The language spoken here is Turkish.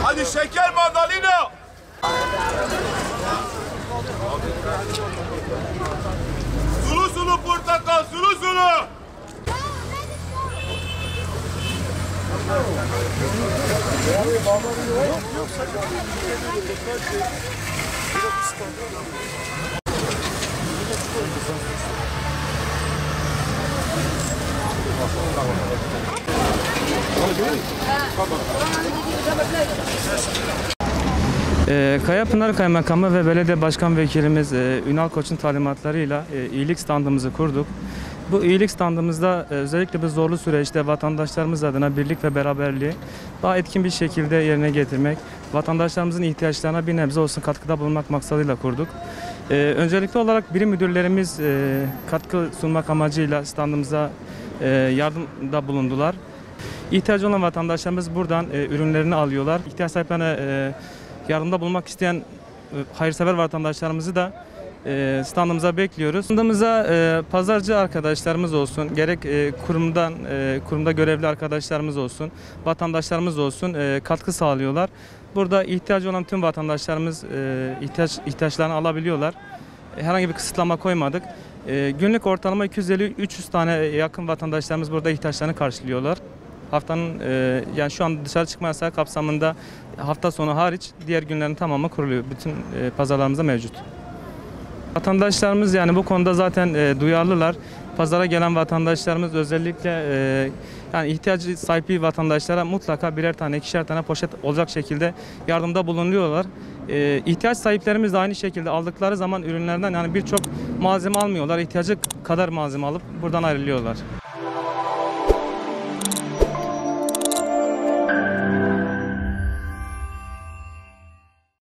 Hadi şeker mandalina. Sulu sulu portakal, sulu sulu. Kayapınar Kaymakamı ve Belediye Başkan Vekilimiz Ünal Koç'un talimatlarıyla iyilik standımızı kurduk. Bu iyilik standımızda özellikle bu zorlu süreçte vatandaşlarımız adına birlik ve beraberliği daha etkin bir şekilde yerine getirmek, vatandaşlarımızın ihtiyaçlarına bir nebze olsun katkıda bulunmak maksadıyla kurduk. Öncelikli olarak birim müdürlerimiz katkı sunmak amacıyla standımıza yardımda bulundular. İhtiyacı olan vatandaşlarımız buradan ürünlerini alıyorlar. İhtiyaç sahiplerine yardımda bulunmak isteyen hayırsever vatandaşlarımızı da standımıza bekliyoruz. Standımıza pazarcı arkadaşlarımız olsun, gerek kurumda görevli arkadaşlarımız olsun, vatandaşlarımız olsun katkı sağlıyorlar. Burada ihtiyacı olan tüm vatandaşlarımız ihtiyaçlarını alabiliyorlar. Herhangi bir kısıtlama koymadık. Günlük ortalama 250-300 tane yakın vatandaşlarımız burada ihtiyaçlarını karşılıyorlar. Haftanın yani şu an dışarı çıkma yasağı kapsamında hafta sonu hariç diğer günlerin tamamı kuruluyor. Bütün pazarlarımızda mevcut. Vatandaşlarımız yani bu konuda zaten duyarlılar. Pazara gelen vatandaşlarımız özellikle yani ihtiyacı sahibi vatandaşlara mutlaka birer tane, ikişer tane poşet olacak şekilde yardımda bulunuyorlar. İhtiyaç sahiplerimiz de aynı şekilde aldıkları zaman ürünlerden yani birçok malzeme almıyorlar. İhtiyacı kadar malzeme alıp buradan ayrılıyorlar.